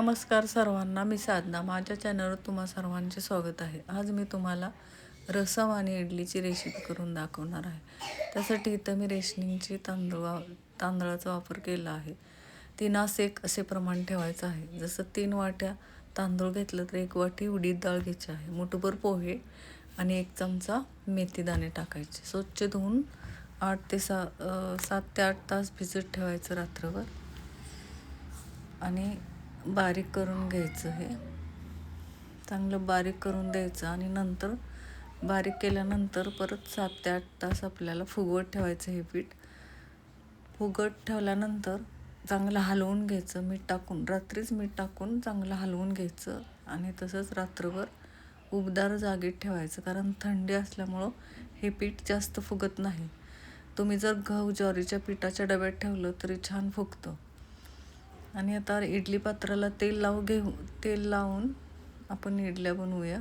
नमस्कार सर्वांना, मी साधना. माझ्या चॅनलवर तुम्हा सर्वांचे स्वागत आहे. आज मी तुम्हाला रसम आणि इडलीची रेसिपी करून दाखवणार आहे. त्यासाठी इथं मी रेशनिंगची तांदळाचा वापर केला आहे. 3:1 असे प्रमाण ठेवायचं आहे. जसं 3 वाट्या तांदूळ घेतलं तर 1 वाटी उडीद डाळ घ्यायची आहे. मुठभर पोहे आणि 1 चमचा मेथी दाणे टाकायचे. स्वच्छ धुवून 7 ते 8 तास भिजत ठेवायचं रात्रभर आणि बारीक करून घ्यायचं. हे चांगलं बारीक करून द्यायचं आणि नंतर बारीक केल्यानंतर परत 7 ते 8 तास आपल्याला फुगवत ठेवायचं. हे पीठ फुगत ठेवल्यानंतर चांगलं हलवून घ्यायचं. रात्रीच मीठ टाकून चांगलं हलवून घ्यायचं आणि तसंच रात्रभर उबदार जागेत ठेवायचं, कारण थंडी असल्यामुळं हे पीठ जास्त फुगत नाही. तुम्ही जर गहू ज्वारीच्या पिठाच्या डब्यात ठेवलं तरी छान फुगतं. आणि आता इडली पात्राला तेल लावून आपण इडल्या बनवूया.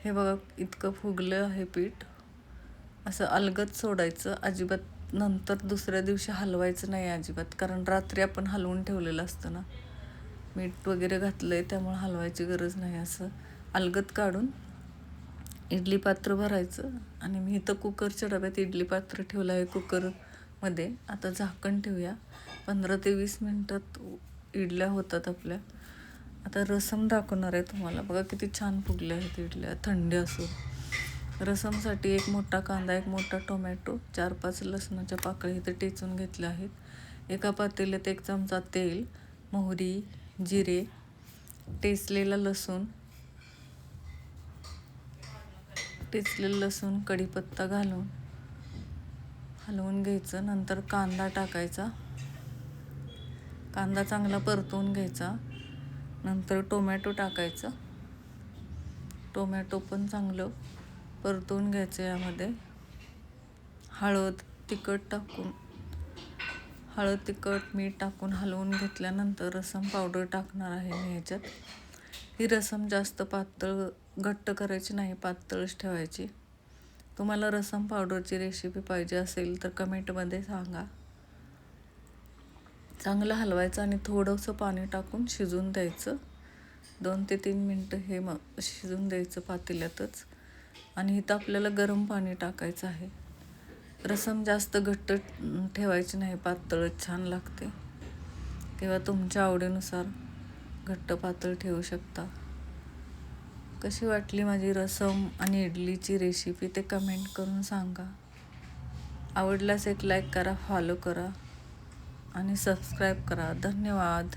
हे बघा, इतकं फुगलं आहे पीठ. असं अलगद सोडायचं, अजिबात नंतर दुसऱ्या दिवशी हलवायचं नाही अजिबात, कारण रात्री आपण हलवून ठेवलेलं असतं ना, मीठ वगैरे घातलंय त्यामुळे हलवायची गरज नाही. असं अलगद काढून इडली पात्र भरायचं. आणि मी इथं कुकरच्या डब्यात इडली पात्र ठेवलं आहे कुकरमध्ये. आता झाकण ठेवूया. 15 ते 20 मिनटात इडल्या होतात आपल्या. आता रसम दाखवणार आहे तुम्हाला. बघा किती छान फुगल्या आहेत इडल्या थंडी असून. रसमसाठी 1 मोठा कांदा, 1 मोठा टोमॅटो, 4-5 लसणाच्या पाकळ्या इथे टेचून घेतल्या आहेत. एका पातेल्यात 1 चमचा तेल, मोहरी, जिरे, टेचलेलं लसूण, कढीपत्ता घालून हलवून घ्यायचं. नंतर कांदा टाकायचा. कांदा चांगला परतवून घ्यायचा. नंतर टोमॅटो टाकायचं. टोमॅटो पण चांगलं परतवून घ्यायचं. यामध्ये हळद, तिखट, मीठ टाकून हलवून घेतल्यानंतर रसम पावडर टाकणार आहे मी ह्याच्यात. ही रसम जास्त घट्ट करायची नाही, पातळच ठेवायची. तुम्हाला रसम पावडरची रेसिपी पाहिजे असेल तर कमेंटमध्ये सांगा. चांगलं हलवायचं आणि थोडंसं पाणी टाकून शिजून द्यायचं. 2 ते 3 मिनटं हे शिजून द्यायचं पातेल्यातच. आणि इथं आपल्याला गरम पाणी टाकायचं आहे. रसम जास्त घट्ट ठेवायची नाही, पातळच छान लागते. किंवा तुमच्या आवडीनुसार घट्ट पातळ ठेवू शकता. कशी वाटली माझी रसम आणि इडलीची रेसिपी ते कमेंट करून सांगा. आवडल्यास एक लाईक करा, फॉलो करा आणि सबस्क्राईब करा. धन्यवाद.